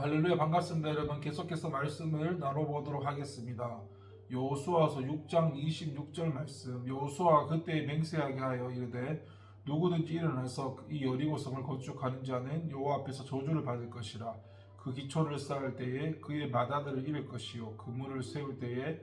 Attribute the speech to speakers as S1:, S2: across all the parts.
S1: 할렐루야 반갑습니다. 여러분 계속해서 말씀을 나눠보도록 하겠습니다. 여호수아서 6장 26절 말씀. 여호수아가 그때 맹세하게 하여 이르되 누구든지 일어나서 이 여리고성을 건축하는 자는 여호와 앞에서 저주를 받을 것이라. 그 기초를 쌓을 때에 그의 맏아들을 잃을 것이요 그물을 세울 때에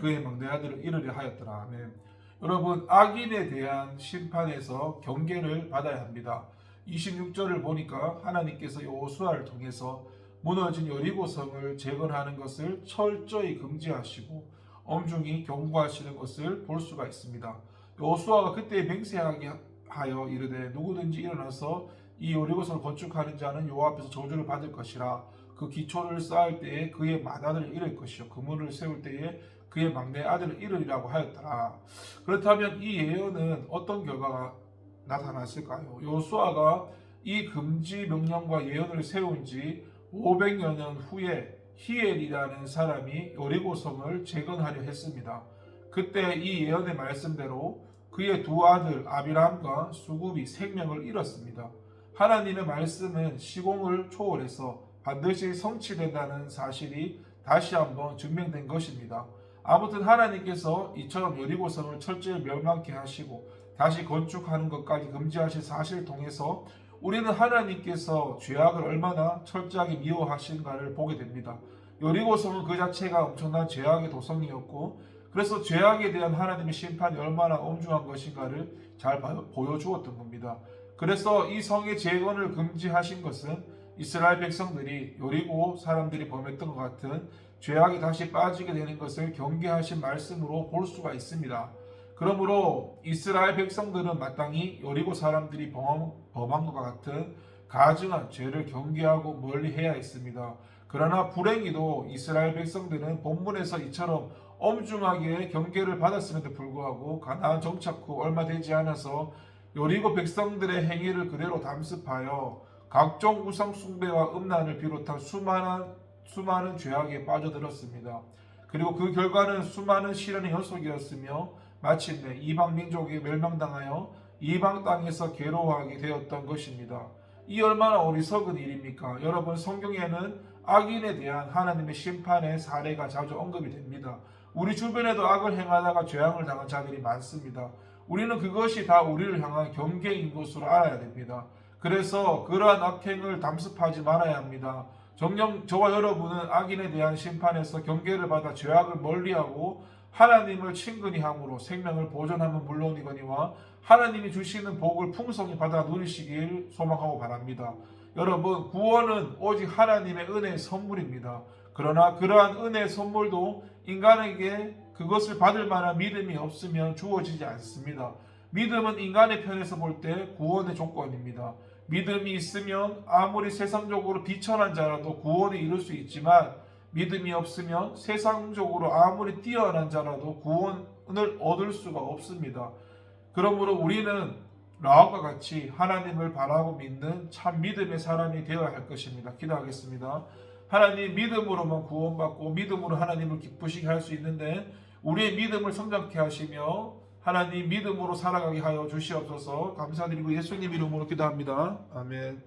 S1: 그의 막내 아들을 잃으려 하였더라. 아멘. 여러분 악인에 대한 심판에서 경계를 받아야 합니다. 26절을 보니까 하나님께서 여호수아를 통해서 무너진 여리고성을 재건하는 것을 철저히 금지하시고 엄중히 경고하시는 것을 볼 수가 있습니다. 여호수아가 그때 맹세하게 하여 이르되 누구든지 일어나서 이 여리고성을 건축하는 자는 여호와 앞에서 저주를 받을 것이라. 그 기초를 쌓을 때에 그의 맏아들을 잃을 것이요 그물을 세울 때에 그의 막내 아들을 잃으리라고 하였더라. 그렇다면 이 예언은 어떤 결과가 나타났을까요? 여호수아가 이 금지 명령과 예언을 세운 지 500여 년 후에 히엘이라는 사람이 여리고성을 재건하려 했습니다. 그때 이 예언의 말씀대로 그의 두 아들 아비람과 수굽이 생명을 잃었습니다. 하나님의 말씀은 시공을 초월해서 반드시 성취된다는 사실이 다시 한번 증명된 것입니다. 아무튼 하나님께서 이처럼 여리고성을 철저히 멸망케 하시고 다시 건축하는 것까지 금지하신 사실을 통해서 우리는 하나님께서 죄악을 얼마나 철저하게 미워하신가를 보게 됩니다. 여리고성은 그 자체가 엄청난 죄악의 도성이었고 그래서 죄악에 대한 하나님의 심판이 얼마나 엄중한 것인가를 잘 보여주었던 겁니다. 그래서 이 성의 재건을 금지하신 것은 이스라엘 백성들이 여리고 사람들이 범했던 것 같은 죄악에 다시 빠지게 되는 것을 경계하신 말씀으로 볼 수가 있습니다. 그러므로 이스라엘 백성들은 마땅히 여리고 사람들이 범한 것과 같은 가증한 죄를 경계하고 멀리해야 했습니다. 그러나 불행히도 이스라엘 백성들은 본문에서 이처럼 엄중하게 경계를 받았음에도 불구하고 가나안 정착 후 얼마 되지 않아서 여리고 백성들의 행위를 그대로 담습하여 각종 우상 숭배와 음란을 비롯한 수많은 죄악에 빠져들었습니다. 그리고 그 결과는 수많은 시련의 연속이었으며 마침내 이방 민족에 멸망당하여 이방 땅에서 괴로워하게 되었던 것입니다. 이 얼마나 어리석은 일입니까? 여러분 성경에는 악인에 대한 하나님의 심판의 사례가 자주 언급이 됩니다. 우리 주변에도 악을 행하다가 재앙을 당한 자들이 많습니다. 우리는 그것이 다 우리를 향한 경계인 것으로 알아야 됩니다. 그래서 그러한 악행을 담습하지 말아야 합니다. 정녕 저와 여러분은 악인에 대한 심판에서 경계를 받아 죄악을 멀리하고 하나님을 친근히 함으로 생명을 보존하면 물론이거니와 하나님이 주시는 복을 풍성히 받아 누리시길 소망하고 바랍니다. 여러분 구원은 오직 하나님의 은혜의 선물입니다. 그러나 그러한 은혜의 선물도 인간에게 그것을 받을 만한 믿음이 없으면 주어지지 않습니다. 믿음은 인간의 편에서 볼 때 구원의 조건입니다. 믿음이 있으면 아무리 세상적으로 비천한 자라도 구원에 이룰 수 있지만 믿음이 없으면 세상적으로 아무리 뛰어난 자라도 구원을 얻을 수가 없습니다. 그러므로 우리는 라합과 같이 하나님을 바라고 믿는 참 믿음의 사람이 되어야 할 것입니다. 기도하겠습니다. 하나님 믿음으로만 구원받고 믿음으로 하나님을 기쁘시게 할 수 있는데 우리의 믿음을 성장케 하시며 하나님 믿음으로 살아가게 하여 주시옵소서. 감사드리고 예수님 이름으로 기도합니다. 아멘.